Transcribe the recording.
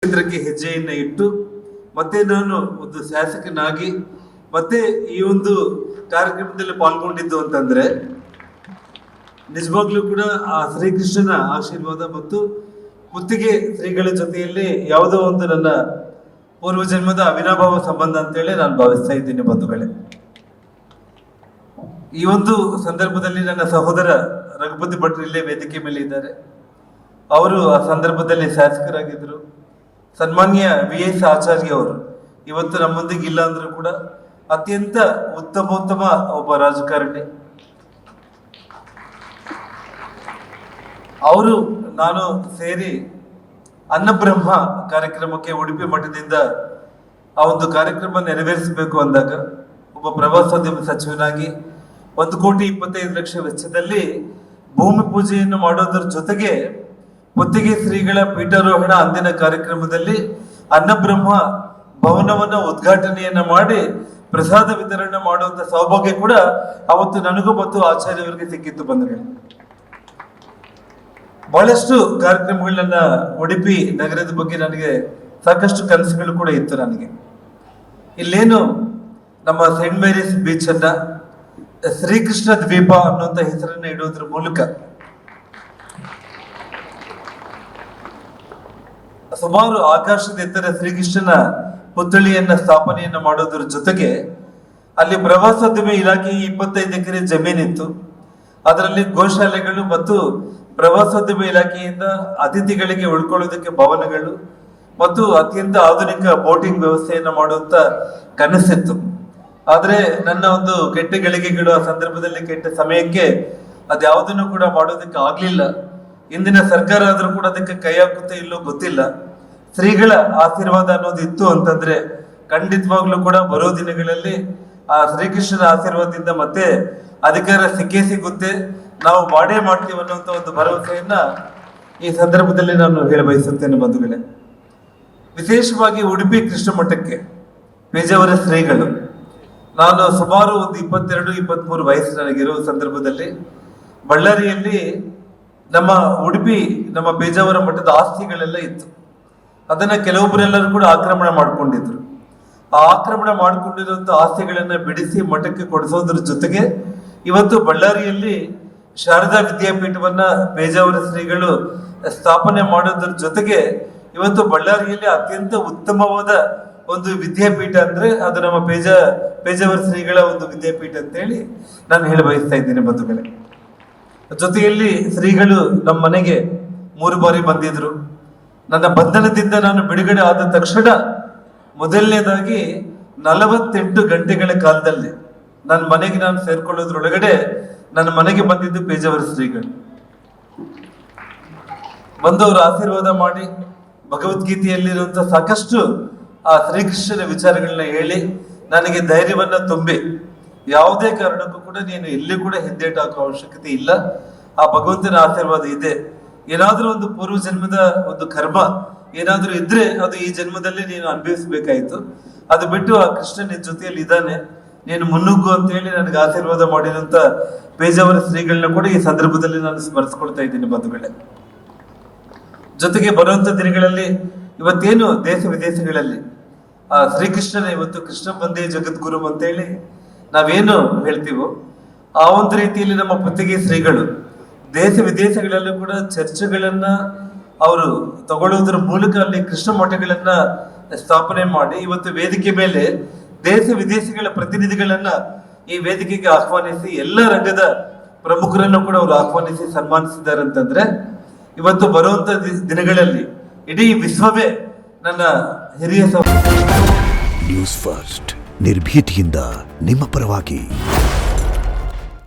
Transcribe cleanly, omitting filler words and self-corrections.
ಕ್ಷೇತ್ರಕ್ಕೆ ಹೆಜ್ಜೆಯನ್ನು ಇಟ್ಟು ಮತ್ತೆ ನಾನು ಒಂದು ಶಾಸಕನಾಗಿ ಮತ್ತೆ ಈ ಒಂದು ಕಾರ್ಯಕ್ರಮದಲ್ಲಿ ಪಾಲ್ಗೊಂಡಿದ್ದು ಅಂತಂದ್ರೆ ನಿಜವಾಗ್ಲೂ ಕೂಡ ಆ ಶ್ರೀಕೃಷ್ಣನ ಆಶೀರ್ವಾದ ಮತ್ತು ಮುತ್ತಿಗೆ ಶ್ರೀಗಳ ಜೊತೆಯಲ್ಲಿ ಯಾವುದೋ ಒಂದು ನನ್ನ ಪೂರ್ವ ಜನ್ಮದ ಅವಿನಾಭಾವ ಸಂಬಂಧ ಅಂತೇಳಿ ನಾನು ಭಾವಿಸ್ತಾ ಇದ್ದೀನಿ ಬಂಧುಗಳೇ. ಈ ಒಂದು ಸಂದರ್ಭದಲ್ಲಿ ನನ್ನ ಸಹೋದರ ರಘುಪತಿ ಭಟ್ರು ಇಲ್ಲೇ ವೇದಿಕೆ ಮೇಲೆ ಇದ್ದಾರೆ. ಅವರು ಆ ಸಂದರ್ಭದಲ್ಲಿ ಶಾಸಕರಾಗಿದ್ದರು. ಸನ್ಮಾನ್ಯ VS ಆಚಾರ್ಯ ಅವರು ಇವತ್ತು ನಮ್ಮೊಂದಿಗೆ ಇಲ್ಲ ಅಂದ್ರೂ ಕೂಡ ಅತ್ಯಂತ ಉತ್ತಮೋತ್ತಮ ಒಬ್ಬ ರಾಜಕಾರಣಿ. ಅವರು ನಾನು ಸೇರಿ ಅನ್ನಬ್ರಹ್ಮ ಕಾರ್ಯಕ್ರಮಕ್ಕೆ ಉಡುಪಿ ಮಠದಿಂದ ಆ ಒಂದು ಕಾರ್ಯಕ್ರಮ ನೆರವೇರಿಸಬೇಕು ಅಂದಾಗ ಒಬ್ಬ ಪ್ರವಾಸೋದ್ಯಮ ಸಚಿವನಾಗಿ 1,25,00,000 ವೆಚ್ಚದಲ್ಲಿ ಭೂಮಿ ಪೂಜೆಯನ್ನು ಮಾಡೋದ್ರ ಜೊತೆಗೆ ಮುತ್ತಿಗೆ ಶ್ರೀಗಳ ಪೀಠಾರೋಹಣ ಅಂದಿನ ಕಾರ್ಯಕ್ರಮದಲ್ಲಿ ಅನ್ನಬ್ರಹ್ಮ ಭವನವನ್ನ ಉದ್ಘಾಟನೆಯನ್ನ ಮಾಡಿ ಪ್ರಸಾದ ವಿತರಣೆ ಮಾಡುವಂತ ಸೌಭಾಗ್ಯ ಕೂಡ ಅವತ್ತು ನನಗೂ ಮತ್ತು ಆಚಾರ್ಯವರಿಗೆ ಸಿಕ್ಕಿತ್ತು ಬಂಧುಗಳೇ. ಬಹಳಷ್ಟು ಕಾರ್ಯಕ್ರಮಗಳನ್ನ ಉಡುಪಿ ನಗರದ ಬಗ್ಗೆ ನನಗೆ ಸಾಕಷ್ಟು ಕನಸುಗಳು ಕೂಡ ಇತ್ತು. ನನಗೆ ಇಲ್ಲೇನು ನಮ್ಮ ಸೈಂಟ್ ಮೇರೀಸ್ ಬೀಚ್ ಅನ್ನ ಶ್ರೀಕೃಷ್ಣ ದ್ವೀಪ ಅನ್ನುವಂತ ಹೆಸರನ್ನ ಇಡುವುದ್ರ ಮೂಲಕ ಸುಮಾರು ಆಕಾಶದ ಎತ್ತರ ಶ್ರೀಕೃಷ್ಣನ ಪುತ್ಥಳಿಯನ್ನ ಸ್ಥಾಪನೆಯನ್ನ ಮಾಡೋದ್ರ ಜೊತೆಗೆ ಅಲ್ಲಿ ಪ್ರವಾಸೋದ್ಯಮ ಇಲಾಖೆ 25 ಎಕರೆ ಜಮೀನಿತ್ತು. ಅದರಲ್ಲಿ ಗೋಶಾಲೆಗಳು ಮತ್ತು ಪ್ರವಾಸೋದ್ಯಮ ಇಲಾಖೆಯಿಂದ ಅತಿಥಿಗಳಿಗೆ ಉಳ್ಕೊಳ್ಳೋದಕ್ಕೆ ಭವನಗಳು ಮತ್ತು ಅತ್ಯಂತ ಆಧುನಿಕ ಬೋಟಿಂಗ್ ವ್ಯವಸ್ಥೆಯನ್ನ ಮಾಡುವಂತ ಕನಸಿತ್ತು. ಆದ್ರೆ ನನ್ನ ಒಂದು ಕೆಟ್ಟ ಗಳಿಗೆಗಳು ಆ ಸಂದರ್ಭದಲ್ಲಿ ಕೆಟ್ಟ ಸಮಯಕ್ಕೆ ಅದ್ಯಾವುದನ್ನು ಕೂಡ ಮಾಡೋದಕ್ಕೆ ಆಗ್ಲಿಲ್ಲ. ಇಂದಿನ ಸರ್ಕಾರ ಆದ್ರೂ ಕೂಡ ಅದಕ್ಕೆ ಕೈ ಹಾಕುತ್ತೆ ಇಲ್ಲೋ ಗೊತ್ತಿಲ್ಲ. ಶ್ರೀಗಳ ಆಶೀರ್ವಾದ ಅನ್ನೋದು ಇತ್ತು ಅಂತಂದ್ರೆ ಖಂಡಿತವಾಗ್ಲೂ ಕೂಡ ಬರೋ ದಿನಗಳಲ್ಲಿ ಆ ಶ್ರೀಕೃಷ್ಣನ ಆಶೀರ್ವಾದದಿಂದ ಮತ್ತೆ ಅಧಿಕಾರ ಸಿಕ್ಕೇ ಸಿಗುತ್ತೆ, ನಾವು ಮಾಡೇ ಮಾಡ್ತೀವಿ ಅನ್ನುವಂತ ಒಂದು ಭರವಸೆಯನ್ನ ಈ ಸಂದರ್ಭದಲ್ಲಿ ನಾನು ಹೇಳ ಬಯಸುತ್ತೇನೆ ಬಂಧುಗಳೇ. ವಿಶೇಷವಾಗಿ ಉಡುಪಿ ಕೃಷ್ಣ ಮಠಕ್ಕೆ ಪೇಜಾವರ ಶ್ರೀಗಳು ನಾನು ಸುಮಾರು ಒಂದು 22-23 ವಯಸ್ಸು ನನಗಿರೋ ಸಂದರ್ಭದಲ್ಲಿ ಬಳ್ಳಾರಿಯಲ್ಲಿ ನಮ್ಮ ಉಡುಪಿ ನಮ್ಮ ಪೇಜಾವರ ಮಠದ ಆಸ್ತಿಗಳೆಲ್ಲ ಇತ್ತು. ಅದನ್ನ ಕೆಲವೊಬ್ಬರೆಲ್ಲರೂ ಕೂಡ ಆಕ್ರಮಣ ಮಾಡ್ಕೊಂಡಿದ್ರು. ಆ ಆಕ್ರಮಣ ಮಾಡ್ಕೊಂಡಿರುವಂತ ಆಸ್ತಿಗಳನ್ನ ಬಿಡಿಸಿ ಮಠಕ್ಕೆ ಕೊಡಿಸೋದ್ರ ಜೊತೆಗೆ ಇವತ್ತು ಬಳ್ಳಾರಿಯಲ್ಲಿ ಶಾರದಾ ವಿದ್ಯಾಪೀಠವನ್ನ ಪೇಜಾವರ ಶ್ರೀಗಳು ಸ್ಥಾಪನೆ ಮಾಡೋದ್ರ ಜೊತೆಗೆ ಇವತ್ತು ಬಳ್ಳಾರಿಯಲ್ಲಿ ಅತ್ಯಂತ ಉತ್ತಮವಾದ ಒಂದು ವಿದ್ಯಾಪೀಠ ಅಂದ್ರೆ ಅದು ನಮ್ಮ ಪೇಜಾವರ ಶ್ರೀಗಳ ಒಂದು ವಿದ್ಯಾಪೀಠ ಅಂತ ಹೇಳಿ ನಾನು ಹೇಳ ಬಯಸ್ತಾ ಇದ್ದೀನಿ ಬಂಧುಗಳೇ. ಜೊತೆಯಲ್ಲಿ ಶ್ರೀಗಳು ನಮ್ಮ ಮನೆಗೆ 3 ಬಾರಿ ಬಂದಿದ್ರು. ನನ್ನ ಬಂಧನದಿಂದ ನಾನು ಬಿಡುಗಡೆ ಆದ ತಕ್ಷಣ ಮೊದಲನೇದಾಗಿ 48 ಗಂಟೆಗಳ ಕಾಲದಲ್ಲಿ ನನ್ನ ಮನೆಗೆ ನಾನು ಸೇರ್ಕೊಳ್ಳೋದ್ರೊಳಗಡೆ ನನ್ನ ಮನೆಗೆ ಬಂದಿದ್ದು ಪೇಜಾವರ ಶ್ರೀಗಳು. ಬಂದವರು ಆಶೀರ್ವಾದ ಮಾಡಿ ಭಗವದ್ಗೀತೆಯಲ್ಲಿರುವಂತ ಸಾಕಷ್ಟು ಆ ಶ್ರೀಕೃಷ್ಣನ ವಿಚಾರಗಳನ್ನ ಹೇಳಿ ನನಗೆ ಧೈರ್ಯವನ್ನ ತುಂಬಿ ಯಾವುದೇ ಕಾರಣಕ್ಕೂ ಕೂಡ ನೀನು ಎಲ್ಲಿ ಕೂಡ ಹಿಂದೇಟು ಹಾಕೋ ಅವಶ್ಯಕತೆ ಇಲ್ಲ, ಆ ಭಗವಂತನ ಆಶೀರ್ವಾದ ಇದೆ. ಏನಾದ್ರೂ ಒಂದು ಪೂರ್ವ ಜನ್ಮದ ಒಂದು ಕರ್ಮ ಏನಾದ್ರೂ ಇದ್ರೆ ಅದು ಈ ಜನ್ಮದಲ್ಲಿ ನೀನು ಅನುಭವಿಸ್ಬೇಕಾಯ್ತು. ಅದು ಬಿಟ್ಟು ಆ ಕೃಷ್ಣ ನಿನ್ ಜೊತೆಯಲ್ಲಿ ಇದ್ದಾನೆ, ನೀನು ಮುನ್ನುಗ್ಗು ಅಂತ ಹೇಳಿ ನನಗೆ ಆಶೀರ್ವಾದ ಮಾಡಿದಂತ ಪೇಜಾವರ ಶ್ರೀಗಳನ್ನ ಕೂಡ ಈ ಸಂದರ್ಭದಲ್ಲಿ ನಾನು ಸ್ಮರಿಸ್ಕೊಳ್ತಾ ಇದ್ದೀನಿ ಬಂಧುಗಳೇ. ಜೊತೆಗೆ ಬರುವಂತ ದಿನಗಳಲ್ಲಿ ಇವತ್ತೇನು ದೇಶ ವಿದೇಶಗಳಲ್ಲಿ ಆ ಶ್ರೀಕೃಷ್ಣನ ಇವತ್ತು ಕೃಷ್ಣ ಬಂದೇ ಜಗದ್ಗುರು ಅಂತೇಳಿ ನಾವೇನು ಹೇಳ್ತೀವೋ ಆ ಒಂದು ರೀತಿಯಲ್ಲಿ ನಮ್ಮ ಪುತ್ತಿಗೆ ಶ್ರೀಗಳು ದೇಶ ವಿದೇಶಗಳಲ್ಲೂ ಕೂಡ ಚರ್ಚೆಗಳನ್ನ ಅವರು ತಗೊಳ್ಳೋದ್ರ ಮೂಲಕ ಅಲ್ಲಿ ಕೃಷ್ಣ ಮಠಗಳನ್ನ ಸ್ಥಾಪನೆ ಮಾಡಿ ಇವತ್ತು ವೇದಿಕೆ ಮೇಲೆ ದೇಶ ವಿದೇಶಗಳ ಪ್ರತಿನಿಧಿಗಳನ್ನ ಈ ವೇದಿಕೆಗೆ ಆಹ್ವಾನಿಸಿ ಎಲ್ಲ ರಂಗದ ಪ್ರಮುಖರನ್ನು ಕೂಡ ಅವರು ಆಹ್ವಾನಿಸಿ ಸನ್ಮಾನಿಸಿದ್ದಾರೆ ಅಂತಂದ್ರೆ ಇವತ್ತು ಬರುವಂತ ದಿನಗಳಲ್ಲಿ ಇಡೀ ವಿಶ್ವವೇ ನನ್ನ ಹಿರಿಯ ನ್ಯೂಸ್ ಫಸ್ಟ್ ನಿರ್ಭೀತಿಯಿಂದ ನಿಮ್ಮ ಪರವಾಗಿ.